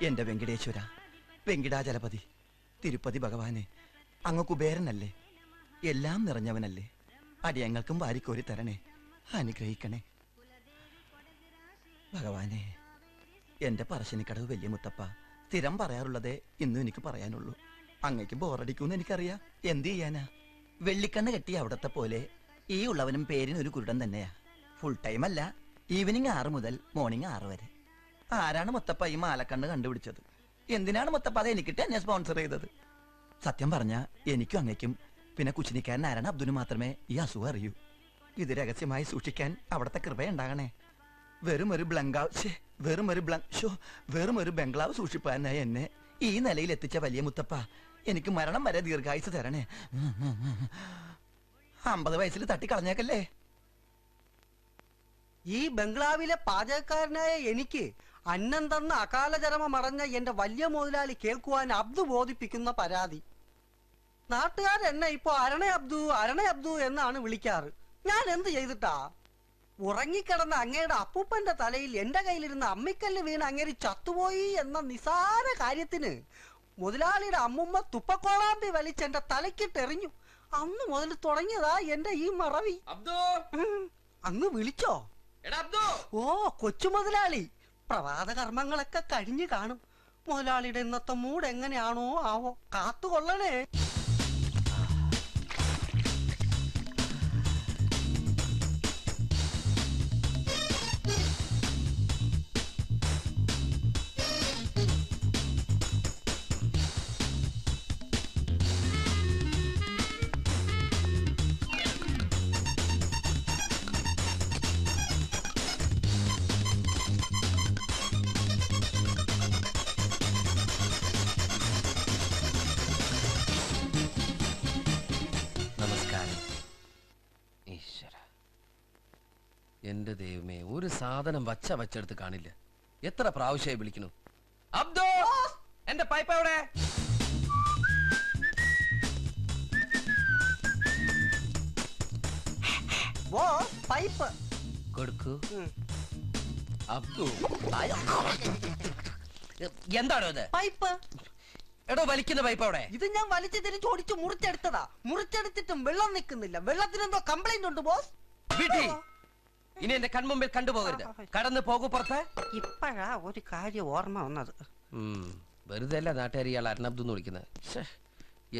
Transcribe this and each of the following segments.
എന്റെ വെങ്കടേശ്വര, വെങ്കിടാചലപതി, തിരുപ്പതി ഭഗവാനെ, അങ്ങ് കുബേരനല്ലേ, എല്ലാം നിറഞ്ഞവനല്ലേ, അടിയങ്ങൾക്കും വാരിക്കോരി തരണേ, അനുഗ്രഹിക്കണേ ഭഗവാനെ. എന്റെ പറശ്ശിനിക്കടവ് വലിയ മുത്തപ്പ, സ്ഥിരം പറയാറുള്ളതേ ഇന്നും എനിക്ക് പറയാനുള്ളൂ. അങ്ങേക്ക് ബോറടിക്കൂന്ന് എനിക്കറിയാം, എന്ത് ചെയ്യാനാ. വെള്ളിക്കണ്ണ് കെട്ടി അവിടത്തെ പോലെ ഈ ഉള്ളവനും പേരിനൊരു കുരുടൻ തന്നെയാ. ഫുൾ ടൈം അല്ല, ഈവനിങ് 6 മുതൽ മോർണിംഗ് 6 വരെ. ആരാണ് മുത്തപ്പ ഈ മാലക്കണ്ണ് കണ്ടുപിടിച്ചത്? എന്തിനാണ് മുത്തപ്പ അത് എനിക്കിട്ട് എന്നെ സ്പോൺസർ ചെയ്തത്? സത്യം പറഞ്ഞ എനിക്കും അങ്ങേക്കും പിന്നെ കുച്ചിനിക്കാരൻ ആരാണ് അബ്ദുന് മാത്രമേ ഈ അസുഖം അറിയൂ. ഇത് രഹസ്യമായി സൂക്ഷിക്കാൻ അവിടത്തെ കൃപയുണ്ടാകണേ. വെറുമൊരു ബംഗ്ലാവ് സൂക്ഷിപ്പാനായി എന്നെ ഈ നിലയിൽ എത്തിച്ച വലിയ മുത്തപ്പ, എനിക്ക് മരണം വരെ ദീർഘായുസ് തരണേ. 50 വയസ്സിൽ തട്ടിക്കളഞ്ഞേക്കല്ലേ. ഈ ബംഗ്ലാവിലെ പാചകക്കാരനായ എനിക്ക് അന്നം തന്ന അകാലചരമ മറഞ്ഞ എന്റെ വലിയ മുതലാളി കേൾക്കുവാൻ അബ്ദു ബോധിപ്പിക്കുന്ന പരാതി. നാട്ടുകാരെന്നെ ഇപ്പൊ അരണ അബ്ദു എന്നാണ് വിളിക്കാറ്. ഞാൻ എന്ത് ചെയ്തിട്ടാ? ഉറങ്ങിക്കിടന്ന അങ്ങയുടെ അപ്പൂപ്പന്റെ തലയിൽ എന്റെ കയ്യിലിരുന്ന അമ്മിക്കല്ല് വീണ് അങ്ങേര് ചത്തുപോയി എന്ന നിസാര കാര്യത്തിന് മുതലാളിയുടെ അമ്മുമ്മ തുപ്പക്കോളാമ്പി വലിച്ചെന്റെ തലക്കിട്ടെറിഞ്ഞു. അന്ന് മുതൽ തുടങ്ങിയതാ എന്റെ ഈ മറവി. അങ്ങ് വിളിച്ചോ? ഓ, കൊച്ചു മുതലാളി. പ്രഭാത കർമ്മങ്ങളൊക്കെ കഴിഞ്ഞു കാണും. മുതലാളിയുടെ ഇന്നത്തെ മൂഡ് എങ്ങനെയാണോ ആവോ, കാത്തുകൊള്ളണേ. എന്റെ ദൈവമേ, ഒരു സാധനം വച്ചെടുത്ത് കാണില്ല. എത്ര പ്രാവശ്യമായി വിളിക്കുന്നു. അബ്ദോ, എന്റെ പൈപ്പ് എവിടെ? പൈപ്പ് കൊടുക്കൂ. അബ്ദു, എന്താണോ ഇത്? പൈപ്പ്. എടോ, വലിക്കുന്ന പൈപ്പ് അവിടെ. ഇത് ഞാൻ വലിച്ചു തിരിച്ചോടിച്ച് മുറിച്ചെടുത്തതാ. മുറിച്ചെടുത്തിട്ടും വെള്ളം നിൽക്കുന്നില്ല. വെള്ളത്തിനെന്തോ കംപ്ലൈന്റ് ഉണ്ട് ബോസ്. ഇനി എന്റെ കൺമുമ്പിൽ കണ്ടുപോകരുത്. കടന്നു പോകൂ പുറത്ത്. ഇപ്പഴാ ഒരു കാര്യം ഓർമ്മ വന്നത്. വെറുതെ അല്ല നാട്ടുകാർ ഇയാൾ അർണബ്ദു എന്ന് വിളിക്കുന്നത്.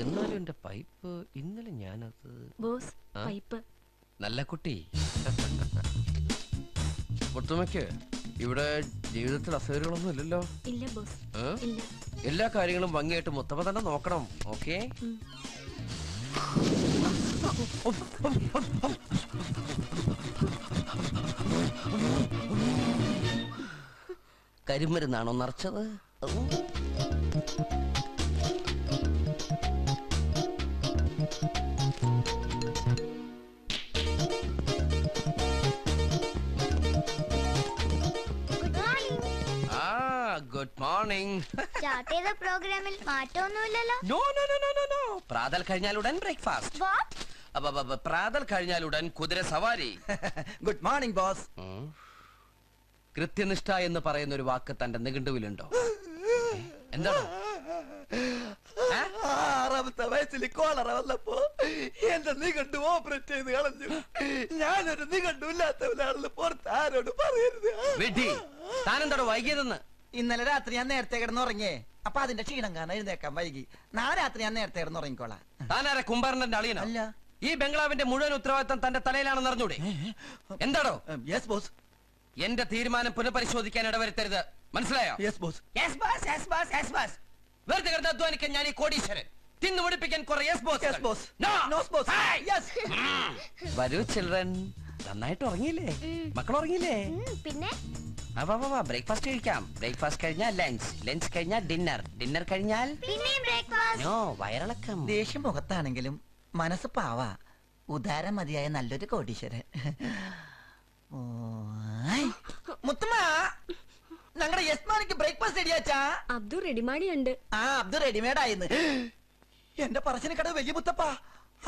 എന്നാലും എന്റെ പൈപ്പ് ഇന്നലെ ഞാനത് പൈപ്പ്. നല്ല കുട്ടി. മുത്തുമ്മയ്ക്ക് ഇവിടെ ജീവിതത്തിൽ അസൗകര്യങ്ങളൊന്നും ഇല്ലല്ലോ? എല്ലാ കാര്യങ്ങളും ഭംഗിയായിട്ട് മുത്തമ്മ തന്നെ നോക്കണം. ഓക്കെ? കരിമരുന്നാണോ നിറച്ചത്? Good morning. പ്രോഗ്രാമിൽ മാറ്റമൊന്നുമില്ലല്ലോ? നോ. പ്രാതൽ കഴിഞ്ഞാലുടൻ ബ്രേക്ക്ഫാസ്റ്റ്. പ്രാതൽ കഴിഞ്ഞാലുടൻ കുതിര സവാരി. Good morning boss. കൃത്യനിഷ്ഠ എന്ന് പറയുന്ന ഒരു വാക്ക് തന്റെ നിഘണ്ടുവിലുണ്ടോ? എന്താണ്? 6ാമത്തെ വയസ്സിൽ കോളറ വന്നപ്പോ എന്റെ നിഘണ്ടു ഓപ്പറേറ്റ് ചെയ്ത് കളഞ്ഞു. ഞാനൊരു നിഘണ്ടു ഇല്ലാത്തവനാണെന്ന് പുറത്ത് ആരോട് പറയരുത്. താനെന്താണോ വൈകിയതെന്ന്? ഇന്നലെ രാത്രി ഞാൻ നേരത്തെ കിടന്നുറങ്ങിയേ. അപ്പൊ അതിന്റെ ക്ഷീണം കാരണം എഴുന്നേക്കാൻ വൈകി. നാളെ രാത്രി ഞാൻ നേരത്തെ കിടന്നുറങ്ങിക്കോളാം. താനാരെ കുംഭാരന്റെ അളിയനോ? അല്ല. ഈ ബംഗ്ലാവിന്റെ മുഴുവൻ ഉത്തരവാദിത്തം തന്റെ തലയിലാണെന്ന് അറിഞ്ഞൂടെ? എന്താണോ? Yes boss. എന്റെ തീരുമാനം പുനഃപരിശോധിക്കാൻ ഇടവരുത്തരുത്. മനസ്സിലായോ? Yes boss. വെറുതെ കിടന്ന് അധ്വാനിക്കാൻ ഞാൻ ഈ കോടീശ്വരൻ. തിന്നു മുടിപ്പിക്കാൻ കുറെ yes boss. Yes boss. No boss. Yes. വരൂ ചിൽഡ്രൻ. നന്നായിട്ട് ഉറങ്ങിയില്ലേ? മക്കൾ ഉറങ്ങിയില്ലേ? പിന്നെ ബ്രേക്ക്ഫാസ്റ്റ് കഴിക്കാം. ബ്രേക്ക്ഫാസ്റ്റ് കഴിഞ്ഞാൽ ലഞ്ച്. ലഞ്ച് കഴിഞ്ഞാൽ ഡിന്നർ. ഡിന്നർ കഴിഞ്ഞാൽ നോ വയറിളക്കം. ദേഷ്യം മുഖത്താണെങ്കിലും മനസ്സ് പാവാ. ഉദാരം മതിയായ നല്ലൊരു കോടീശ്വരൻ. മുത്തമ്മ, ഞങ്ങളുടെ യസ്മാനിക്ക് ബ്രേക്ക്ഫാസ്റ്റ് റെഡിയാച്ചാ? അബ്ദു റെഡിമാഡി ഉണ്ട്. അബ്ദു റെഡിമേഡ് ആയിരുന്നു. എന്റെ പറശ്ശിനിക്കടവ് വലിയ മുത്തപ്പ,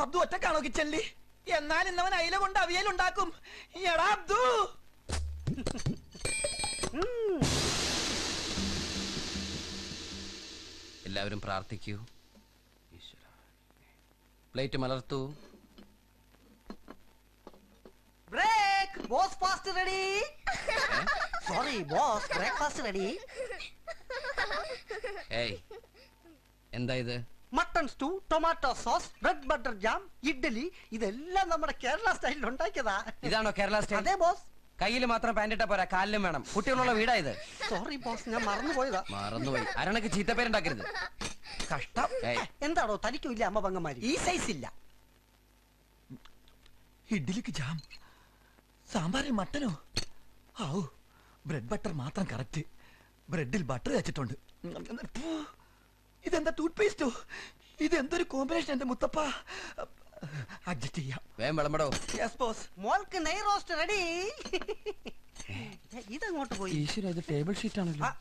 അബ്ദു ഒറ്റക്കാണോ കിച്ചണില്? എന്നാൽ ഇന്നവൻ അയില കൊണ്ട് അവിയലുണ്ടാക്കും. എടാ അബ്ദു. എല്ലാവരും പ്രാർത്ഥിക്കൂ. ഈശ്വരാ. പ്ലേറ്റ് മലർത്തൂ. Break boss fast ready. Sorry boss, breakfast ready. ഏയ്, എന്താ ഇത്? Mutton stew, tomato sauce, bread butter jam, idli, ഇതെല്ലാം നമ്മുടെ കേരള സ്റ്റൈലിൽ ഉണ്ടാക്കിയതാ. ഇതാണോ കേരള സ്റ്റൈൽ? അതെ ബോസ്. കയ്യിൽ മാത്രം പാൻറ്റിട്ട പോരാ, കാലിലും വേണം. കുട്ടികളുള്ള വീടാ ഇത്. സോറി ബോസ്, ഞാൻ മറന്നുപോയതാ. മറന്നുപോയി. അരണക്ക് ചീത്തപ്പേരുണ്ടാക്കരുത്. കഷ്ടം. ഏയ്, എന്താണോ തനിക്കും ഇല്ല അമ്മ പങ്കന്മാര്? ഈ സൈസ് ഇല്ല. ഇഡ്ഡലിക്ക് ജാം, സാമ്പാറിൽ മട്ടനോ? ആവൂ, ബ്രെഡ് ബട്ടർ മാത്രം കറക്റ്റ്. ബ്രെഡിൽ ബട്ടർ വെച്ചിട്ടുണ്ട്. ഇതെന്താ ടൂത്ത് പേസ്റ്റോ? ഇതെന്തൊരു കോമ്പിനേഷൻ എന്റെ മുത്തപ്പ. അഡ്ജസ്റ്റ് ചെയ്യാം. വേഗം വിളമ്പടോ. Yes boss. മോൾക്ക് നെയ് റോസ്റ്റ് റെഡി. ഇതങ്ങോട്ട് പോയി. ഈശ്വര, ഇത് ടേബിൾ ഷീറ്റ് ആണല്ലോ. ആ.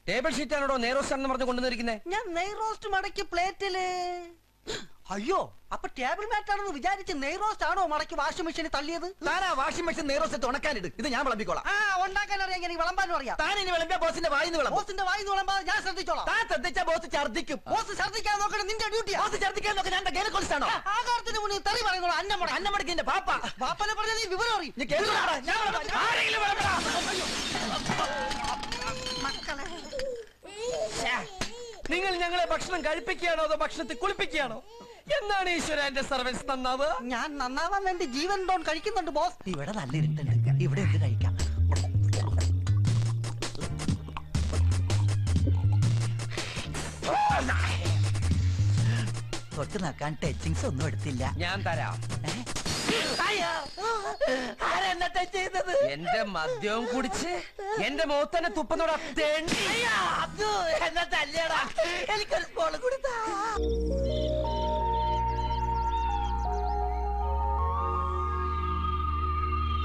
ടേബിൾ ഷീറ്റ് ആണോ നേരോസാണെന്ന് പറഞ്ഞ് കൊണ്ടുവന്നിരിക്കുന്നേ? ഞാൻ നെയ് റോസ്റ്റ് മടക്കി പ്ലേറ്റില്. അയ്യോ, അപ്പൊ ടേബിൾ മാറ്റ് ആണെന്ന് വിചാരിച്ച് നെയ് റോസ്റ്റ് ആണോ മടക്കി വാഷിംഗ് മെഷീനിൽ തള്ളിയത്? Thana washing machine നേരോസെറ്റ് ഉണക്കാനിട്. ഇത് ഞാൻ വിളമ്പിക്കോളാം. ആ, ഉണ്ടാക്കാൻ അറിയാം, എനിക്ക് വിളമ്പാനും അറിയാം. താൻ ഇനി വിളമ്പിയ ബോസിന്റെ വായിന്ന് വിളമ്പും. ബോസിന്റെ വായിന്ന് വിളമ്പാതെ ഞാൻ ശ്രദ്ധിച്ചോളാം. താൻ ശ്രദ്ധിച്ച ബോസ് ഛർദ്ദിക്കും. ബോസ് ഛർദ്ദിക്കാൻ നോക്കണം, നിന്റെ ഡ്യൂട്ടിയാ. ബോസ് ഛർദ്ദിക്കാൻ നോക്കാൻ ഞാൻ ഗൈനക്കോളജിസ്റ്റാണോ? ആകാരത്തിന് മുന്നിൽ തെറി പറയുന്നു. അന്നമടക്കിന്റെ പാപ്പ. ബാപ്പനെ പറഞ്ഞ നീ വിവരം അറിയും. നീ കേൾക്കണോടാ? ഞാൻ വിളമ്പാം. ആരെങ്കിലും വിളമ്പടാ. മക്കളെ, നിങ്ങൾ ഞങ്ങളെ ഭക്ഷണം കഴിപ്പിക്കുകയാണോ അതോ ഭക്ഷണത്തിൽ കുളിപ്പിക്കുകയാണോ? എന്നാണ് ഈശ്വര എന്റെ സർവീസ് നന്നാവ്? ഞാൻ നന്നാവാൻ വേണ്ടി ജീവൻ ഡോൺ കഴിക്കുന്നുണ്ട് ബോസ്. ഇവിടെ നല്ല ഇരുട്ടുണ്ട്. ഇവിടെ എന്ത് കഴിക്കാം? തൊട്ട് നോക്കാൻ ടച്ചിങ്സ് ഒന്നും എടുത്തില്ല. ഞാൻ തരാം. ആരെന്നെ ടച്ച് ചെയ്തത്? എന്റെ മദ്യവും കുടിച്ച് എന്റെ മുഖത്തന്നെ തുപ്പന്നോടാ തേണ്ടി. അത് എന്നെ തല്ലിയടാ. എനിക്കൊരു സ്പോള് കൊടുത്താ.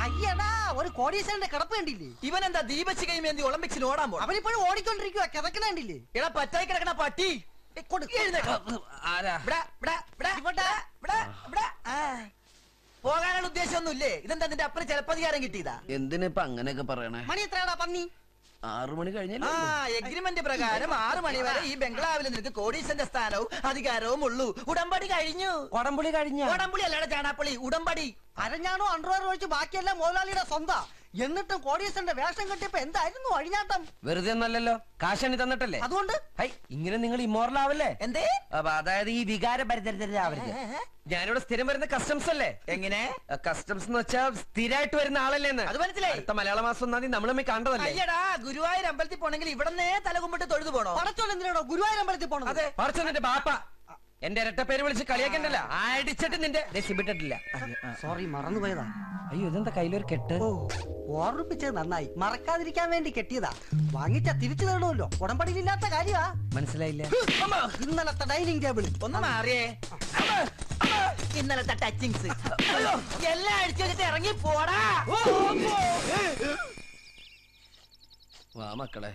അയ്യടാ, ഒരു കോടീശ്വരന്റെ കിടപ്പ് കണ്ടില്ലേ? ഇവനെന്താ ദീപശിഖയും എന്തി ഒളിമ്പിക്സിന് ഓടാൻ പോണം? അവനിപ്പോഴും ഓടിക്കൊണ്ടിരിക്കുക, കിതക്കണ കണ്ടില്ലേ? എടാ പറ്റായി കിടക്കണ പട്ടി. എഴുന്നേക്ക്. ആരാ? ഇവിടെ, ഇവിടെ, ഇവിടെ, ഇവിടെ, ഇവിടെ, ഇവിടെ. ആ. പോകാനുള്ള ഉദ്ദേശമൊന്നുമില്ലേ? ഇതെന്താ നിന്റെ അപ്പന് ചിലപ്പതികാരം കിട്ടിയതാ? എന്തിനിപ്പൊ അങ്ങനെയൊക്കെ പറയണേ? മണി എത്രയാടാ പന്നി? 6 മണി കഴിഞ്ഞല്ലോ. എഗ്രിമെന്റ് പ്രകാരം 6 മണി വരെ ഈ ബംഗ്ലാവിൽ നിനക്ക് കോടീശ്വരന്റെ സ്ഥാനവും അധികാരവും ഉള്ളൂ. ഉടമ്പടി കഴിഞ്ഞു. കൊടംപുളി കഴിഞ്ഞ ഉടമ്പടി അല്ലാതെ ചാണാപ്പള്ളി, ഉടമ്പടി. അരഞ്ഞാണോ അണ്ടർവെയർ ഒഴിച്ച് ബാക്കിയെല്ലാം മുതലാളിയുടെ സ്വന്തം. എന്നിട്ടും കോടീശ്വരന്റെ വേഷം കെട്ടിയപ്പോ എന്തായിരുന്നു അഴിഞ്ഞാട്ടം? വെറുതെ ഒന്നല്ലല്ലോ, കാശണി തന്നിട്ടല്ലേ. അതുകൊണ്ട് ഹൈ, ഇങ്ങനെ നിങ്ങൾ ഇമോറലാവല്ലേ? എന്തേ? അതായത് ഈ വികാര പരിചരിതരാവരുത്. ഞാനിവിടെ സ്ഥിരം വരുന്ന കസ്റ്റംസ് അല്ലേ? എങ്ങനെ കസ്റ്റംസ് എന്ന് വെച്ചാൽ സ്ഥിരമായിട്ട് വരുന്ന ആളല്ലേന്ന്. അത് മനസ്സിലായി. അടുത്ത മലയാള മാസം 1 നമ്മൾ തമ്മിൽ കണ്ടതല്ലേ? അയ്യടാ, ഗുരുവായൂർ അമ്പലത്തിൽ പോണെങ്കിൽ ഇവിടന്നേ തലകുമ്പിട്ട് തൊഴുതു പോണോ? പടച്ചോൻ എന്തിനാണോ ഗുരുവായൂർ അമ്പലത്തിൽ പോണത്? അതെ. പറച്ചു നിന്റെ ബാപ്പ എന്റെ ഇരട്ട പേര് വിളിച്ച് കളിയാക്കണ്ടല്ല. അടിച്ചിട്ട് നിന്റെ രസിപ്പിട്ടിട്ടില്ല. സോറി, മറന്നുപോയതാ. അയ്യോ, ഇതെന്താ കയ്യിലൊരു കെട്ട്? ഓ, ഓർമ്മിപ്പിച്ചത് നന്നായി. മറക്കാതിരിക്കാൻ വേണ്ടി കെട്ടിയതാ. വാങ്ങിച്ച തിരിച്ചു തരണമല്ലോ. ഉടമ്പടിയില്ലാത്ത കാര്യമാ. മനസ്സിലായില്ല. ഇന്നലത്തെ ഡൈനിങ് ടേബിൾ ഒന്ന് മാറിയേ. ഇന്നലത്തെ ടച്ചിങ്സ് എല്ലാം അടിച്ചു വെച്ചിട്ട് ഇറങ്ങി പോടാ. വാ മക്കളെ.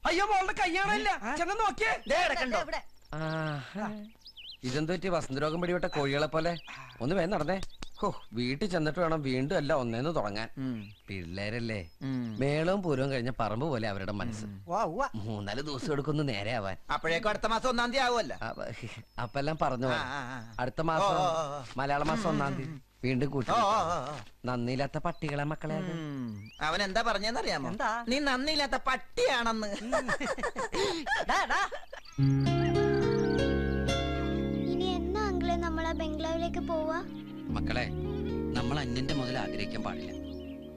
അയ്യോ, മോളുടെ കയ്യാണല്ല. ചെന്ന് നോക്കിയേ. ദേ കിടക്കണ്ടോ? ഇതെന്ത് പറ്റി? വസന്തരോഗം പിടിവിട്ട കോഴികളെ പോലെ. ഒന്ന് വേഗം നടന്നേ. ഹോ, വീട്ടിൽ ചെന്നിട്ട് വേണം വീണ്ടും എല്ലാം ഒന്നേന്ന് തുടങ്ങാൻ. പിള്ളേരല്ലേ, മേളവും പൂരവും കഴിഞ്ഞ പറമ്പ് പോലെ അവരുടെ മനസ്സ്. 3-4 ദിവസം എടുക്കുന്നു നേരെ ആവാൻ. അപ്പോഴേക്കും അടുത്ത മാസം 1-ാം തീയതി ആവുമല്ലോ. അപ്പൊ എല്ലാം പറഞ്ഞു പോലെ. അടുത്ത മാസം മലയാള മാസം 1-ാം തീയതി വീണ്ടും കൂട്ടി. നന്ദിയില്ലാത്ത പട്ടികളെ മക്കളെ. അവൻ എന്താ പറഞ്ഞെന്നറിയാമോ? എന്താ? നീ നന്ദിയില്ലാത്ത പട്ടിയാണെന്ന്. ഇനി എന്നാ അങ്കിളെ നമ്മളാ ബംഗ്ലാവിലേക്ക് പോവാ? മക്കളെ, നമ്മൾ അന്യന്റെ മുതൽ ആഗ്രഹിക്കാൻ പാടില്ല.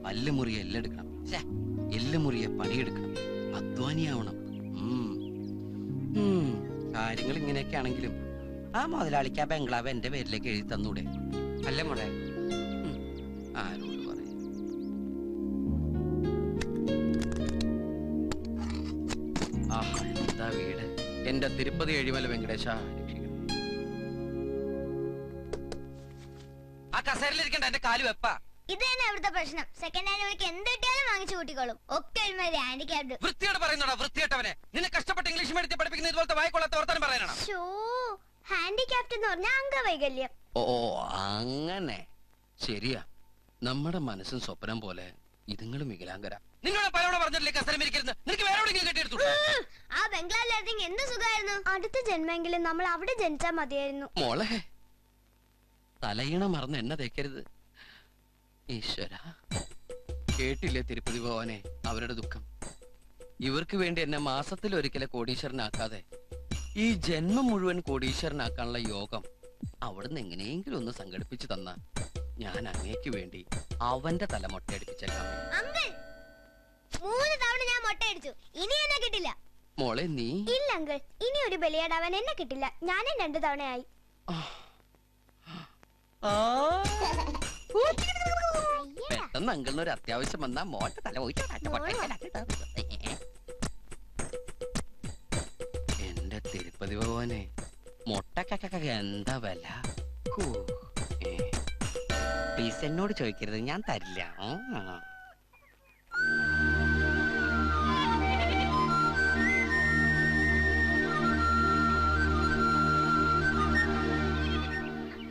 പല്ല് മുറിയെ എല്ലെടുക്കണം, എല്ല് മുറിയെ പണിയെടുക്കണം, അധ്വാനിയാവണം. കാര്യങ്ങൾ ഇങ്ങനെയൊക്കെ ആണെങ്കിലും ആ മുതലാളിക്ക് ആ ബംഗ്ലാവ് എന്റെ പേരിലേക്ക് എഴുതി തന്നൂടെ? അല്ലേ മോളെ? ആരോട് പറയും? ആഹാ, എന്താ വീട്! എന്റെ തിരുപ്പതി എഴിമല വെങ്കടേശ രക്ഷിക്കണം. ആ കസേരയിലിരിക്കണ്ട, എന്റെ കാല് വെപ്പാ. ഇത് തന്നെ അവിടുത്തെ പ്രശ്നം. സെക്കൻഡ് ഹാൻഡ് വിളിക്ക് എന്ത് കിട്ടിയാലും വാങ്ങിച്ചു കൂട്ടിക്കോളും. ഒക്കെ ഹാൻഡിക്യാപ്ഡ്. വൃത്തിയോട് പറയുന്നോടാ, വൃത്തിയോട്ടവനെ. നിന്നെ കഷ്ടപ്പെട്ട് ഇംഗ്ലീഷ് മീഡിയത്തിൽ പഠിപ്പിക്കുന്ന ഇതുപോലത്തെ വായിക്കൊള്ളാത്ത വർത്താനം പറയാനാണ്. ഹാൻഡിക്യാപ്ഡ് എന്ന് പറഞ്ഞാൽ അംഗവൈകല്യം. ഓ, അങ്ങനെ. ശരിയാ, നമ്മുടെ മനസ്സും സ്വപ്നം പോലെ ഇതുങ്ങളും വികലാംഗര. നിന്നോട് പലരോട് പറഞ്ഞില്ലേ കസേരമിരിക്കരുത്? നിനക്ക് വേറെ എവിടെയെങ്കിലും കെട്ടിയെടുത്തു. ആ ബംഗ്ലാവിലായിരുന്നെങ്കിൽ എന്ത് സുഖമായിരുന്നു. അടുത്ത ജന്മെങ്കിലും നമ്മൾ അവിടെ ജനിച്ചാ മതിയായിരുന്നു. മോളെ തലയിണ മറന്ന് എന്നെ തേക്കരുത്. ഈശ്വര, കേട്ടില്ലേ തിരുപ്പതി ഭവനെ അവരുടെ ദുഃഖം. ഇവർക്ക് വേണ്ടി എന്നെ മാസത്തിൽ ഒരിക്കലെ കോടീശ്വരനാക്കാതെ ഈ ജന്മം മുഴുവൻ കോടീശ്വരനാക്കാനുള്ള യോഗം അവിടുന്ന് എങ്ങനെയെങ്കിലും ഒന്ന് സംഘടിപ്പിച്ചു തന്ന ഞാൻ അങ്ങേക്ക് വേണ്ടി അവന്റെ തല മൊട്ടയടിപ്പിച്ചേക്കാം. അങ്കിൾ, 3 തവണ ഞാൻ മൊട്ടയടിച്ചു, ഇനി എന്നെ കിട്ടില്ല. മോളെ നീ ഇല്ല അങ്കിൾ, ഇനി ഒരു ബലിയാടാവാൻ എന്നെ കിട്ടില്ല. ഞാനും 2 തവണയായി. പെട്ടെന്ന് അങ്കിളിന് ഒരു അത്യാവശ്യം വന്നാ മോന്റെ തല പോയിട്ട് എന്റെ തിരുപ്പതി ഭവനെ മൊട്ടക്കൊക്കെ എന്താ വില? പ്ലീസ് എന്നോട് ചോദിക്കരുത്, ഞാൻ തരില്ല.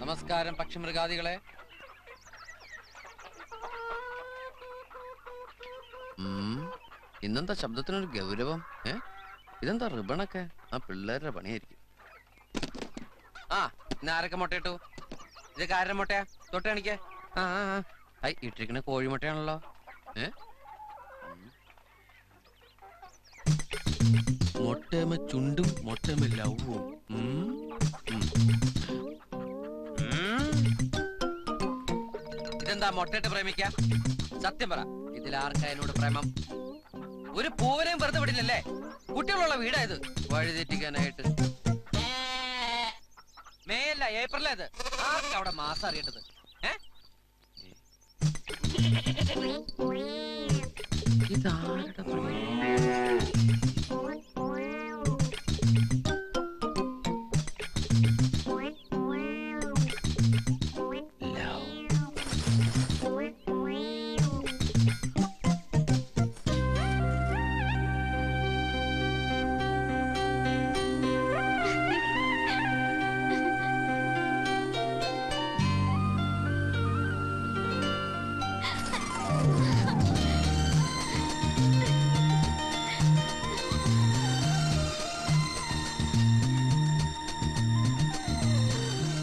നമസ്കാരം പക്ഷിമൃഗാദികളെ. ഇന്നെന്താ ശബ്ദത്തിനൊരു ഗൗരവം? ഇതെന്താ റിബണൊക്കെ? ആ പിള്ളേരുടെ പണിയായിരിക്കും. ആ ഇന്ന് ആരൊക്കെ മുട്ടയിട്ടു? ഇത് കാരുടെ മുട്ടയാ? തൊട്ട് കാണിക്കേ. ഇട്ടിരിക്കണ കോഴിമുട്ടയാണല്ലോ. മുട്ടമ ചുണ്ടും മുട്ടമ ലവും. ഇതെന്താ മുട്ടയിട്ട് പ്രേമിക്ക? സത്യം പറ, ഇതിലാർക്കാ എന്നോട് പ്രേമം? ഒരു പൂവനെയും വെറുതെ വിടില്ലല്ലേ? കുട്ടികളുള്ള വീടായത് വഴിതെറ്റിക്കാനായിട്ട്. മേയല്ല, ഏപ്രിലേത്. ആർക്കും അവിടെ മാസം അറിയേണ്ടത്?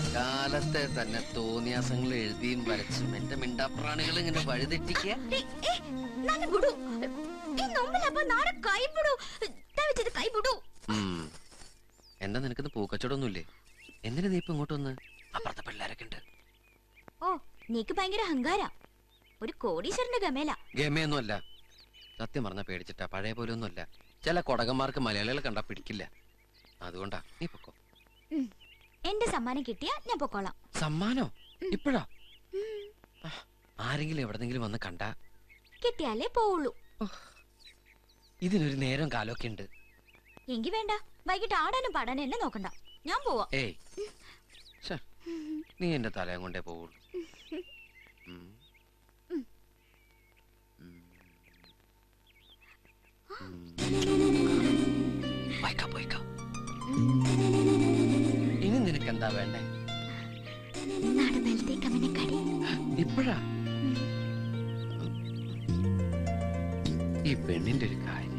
ഇതാരുടെ തന്നെ തോന്നിയാസങ്ങൾ എഴുതിയും വരച്ചും എന്റെ മിണ്ടാപ്രാണികൾ ഇങ്ങനെ വഴിതെറ്റിക്കുക. എന്താ നിനക്കിന്ന് പൂക്കച്ചവടൊന്നുമില്ലേ? എന്തിനാ നീ ഇപ്പൊ ഇങ്ങോട്ട് വന്ന്? അപ്പുറത്തെ പിള്ളേരൊക്കെ ഉണ്ട്. ഓ, നീക്ക് ഭയങ്കര അഹങ്കാര. ഒരു കോടീശ്വരന്റെ ഗമേല. ഗമയൊന്നുമല്ല, സത്യം പറഞ്ഞ പേടിച്ചിട്ടാ. പഴയ പോലെ ഒന്നുമല്ല. ചില കൊടകന്മാർക്ക് മലയാളികളെ കണ്ടാ പിടിക്കില്ല. അതുകൊണ്ടാ. നീ പൊക്കോ. എന്റെ സമ്മാനം കിട്ടിയാ ഞാൻ പൊക്കോളാം. സമ്മാനോ? ഇപ്പഴാ? ആരെങ്കിലും എവിടെന്നെങ്കിലും വന്ന് കണ്ടാ? കിട്ടിയാലേ പോവുള്ളൂ. ഇതിനൊരു നേരം കാലമൊക്കെ ഉണ്ട്. എങ്കി വേണ്ട, വൈകിട്ട് ആടാനും പാടാനും എന്നെ നോക്കണ്ട, ഞാൻ പോവാ. ഏയ്, നീ എന്റെ തലയും കൊണ്ടേ പോവുള്ളൂ. ഇനി നിനക്ക് എന്താ വേണ്ടേ? ഇപ്പഴാ? ഈ പെണ്ണിന്റെ ഒരു കാര്യം.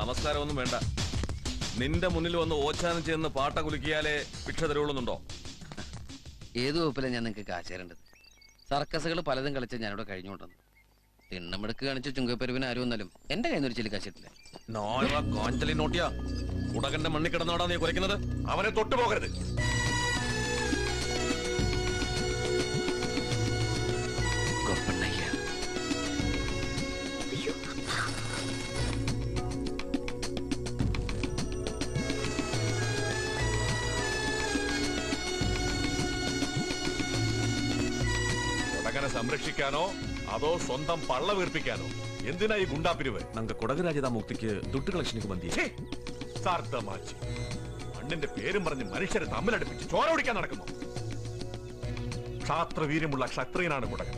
നമസ്കാരം ഒന്നും വേണ്ട. നിന്റെ മുന്നിൽ വന്ന് ഓച്ചാനം ചെയ്യുന്ന പാട്ട കുലുക്കിയാലേ ഭിക്ഷ തരുള്ളൂന്നുണ്ടോ? ഏത് വകുപ്പിലാണ് ഞാൻ നിങ്ങൾക്ക് കാശ് തരേണ്ടത്? സർക്കസുകൾ പലതും കളിച്ച് ഞാനിവിടെ കഴിഞ്ഞുകൊണ്ടെന്ന്. തിണ്ണമെടുക്ക് കാണിച്ച് ചുങ്കപ്പെരുവിന് ആരും വന്നാലും എന്റെ കയ്യിൽ നിന്ന് ഒരു ചില്ലി കാശിട്ടില്ല. കാഞ്ചലി നോട്ടിയാ കുടകന്റെ മണ്ണിൽ കിടന്നാടാ നീ കുരയ്ക്കുന്നത്. അവനെ തൊട്ടു പോകരുത്. ഗോപ്പണ്ണയ്യ കുടകനെ സംരക്ഷിക്കാനോ അതോ സ്വന്തം പള്ള വീർപ്പിക്കാനോ എന്തിനാ ഈ ഗുണ്ടാപ്പിരിവ്? ನಂಗೆ ಕೊಡಗು ರಾಜ್ಯದ ಮುಕ್ತಿಗೆ ದುಡ್ಡು കളക്ഷനിಗೆ ಬಂದಿದೆ. സാർത്ഥമാച്ചി മണ്ണിന്റെ പേരും പറഞ്ഞ് മനുഷ്യരെ തമ്മിലടുപ്പിച്ച് ചോര ഓടിക്കാൻ നടക്കുന്നു. ക്ഷാത്രവീര്യമുള്ള ക്ഷത്രിയനാണ് കുടകൻ.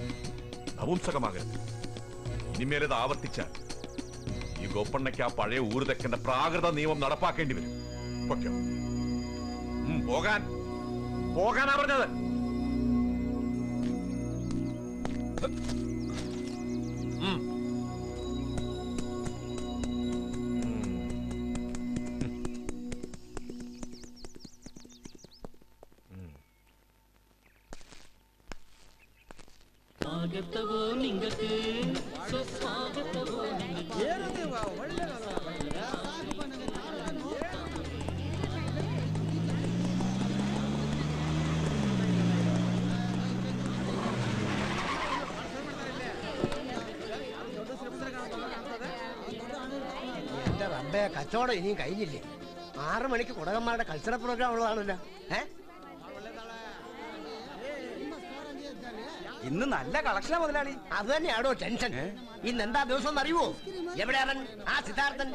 നപുംസകമാകരുത്. ഇനിമേലത് ആവർത്തിച്ചാൽ ഈ ഗോപ്പണ്ണയ്ക്ക് ആ പഴയ ഊരുതെക്കന്റെ പ്രാകൃത നിയമം നടപ്പാക്കേണ്ടി വരും. പൊക്കോ. പോകാൻ പോകാനാ പറഞ്ഞത്. എന്റെ റബ്ബേ, കച്ചവടം ഇനിയും കഴിഞ്ഞില്ലേ? 6 മണിക്ക് കുടകന്മാരുടെ കൾച്ചറൽ പ്രോഗ്രാം ഉള്ളതാണല്ലോ. ഇന്ന് നല്ല കളക്ഷനാ മുതലാളി. അത് തന്നെയാണോ ടെൻഷൻ? ഇന്ന് എന്താ ദിവസം അറിയുവോ? എവിടെയാണ് ആ സിദ്ധാർത്ഥൻ?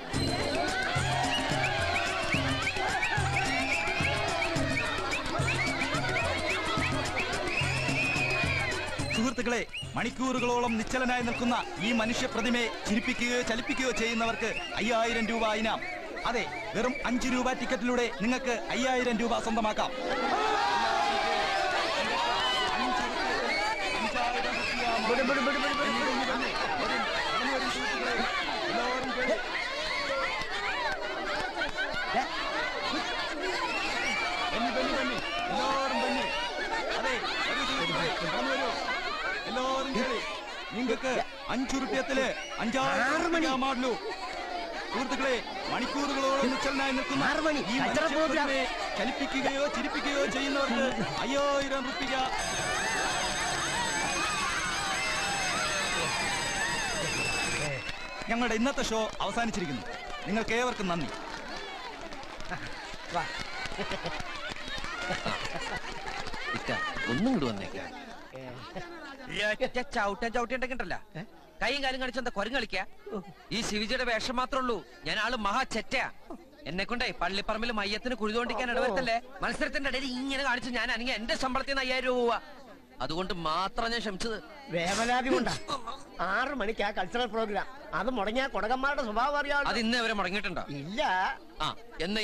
സുഹൃത്തുക്കളെ, മണിക്കൂറുകളോളം നിശ്ചലനായി നിൽക്കുന്ന ഈ മനുഷ്യ പ്രതിമയെ ചിരിപ്പിക്കുകയോ ചലിപ്പിക്കുകയോ ചെയ്യുന്നവർക്ക് 5000 രൂപ ഇനാം. അതെ, വെറും 5 രൂപ ടിക്കറ്റിലൂടെ നിങ്ങൾക്ക് 5000 രൂപ സ്വന്തമാക്കാം. നിങ്ങൾക്ക് 5 റുപ്യത്തില് 5 മാറുള്ളൂ. സുഹൃത്തുക്കളെ, മണിക്കൂറുകളോളം നിശ്ചലനായി നിൽക്കുന്ന ഈ മനുഷ്യപ്രതിമയെ ചലിപ്പിക്കുകയോ ചിരിപ്പിക്കുകയോ ചെയ്യുന്നവർക്ക് 5000 റുപ്യ. ഞങ്ങളുടെ ഇന്നത്തെ ഷോ അവസാനിച്ചിരിക്കുന്നു. നിങ്ങൾക്ക് ഏവർക്കും നന്ദി. ഒന്നും കൂടി വന്നേക്കാം. ചവിട്ടിണ്ടല്ല കൈയും കാലും കളിച്ചെന്താ കൊരം കളിക്കാ? ഈ ശിവജിയുടെ വേഷം മാത്രമേ ഉള്ളൂ. ഞാൻ ആള് മഹാ ചെറ്റയാ. എന്നെ കൊണ്ടേ പള്ളിപ്പറമ്പിൽ മയ്യത്തിന് കുഴിതോണ്ടിക്കാൻ ഇടവരുത്തല്ലേ. മത്സരത്തിന്റെ ഇടയിൽ ഇങ്ങനെ കാണിച്ചു ഞാൻ അനങ്ങി എന്റെ ശമ്പളത്തിൽ നിന്ന് 5000 രൂപ. അതുകൊണ്ട് മാത്രം ഞാൻ ക്ഷമിച്ചത്. വേവലാതി കൊണ്ടാ. 6 മണിക്ക് ആ കൾച്ചറൽ പ്രോഗ്രാം. അത് മുടങ്ങിയ കുടകന്മാരുടെ സ്വഭാവം അറിയാം. അത് ഇന്നേ വരെ മുടങ്ങിയിട്ടുണ്ടോ? ഇല്ല. ആ എന്നാ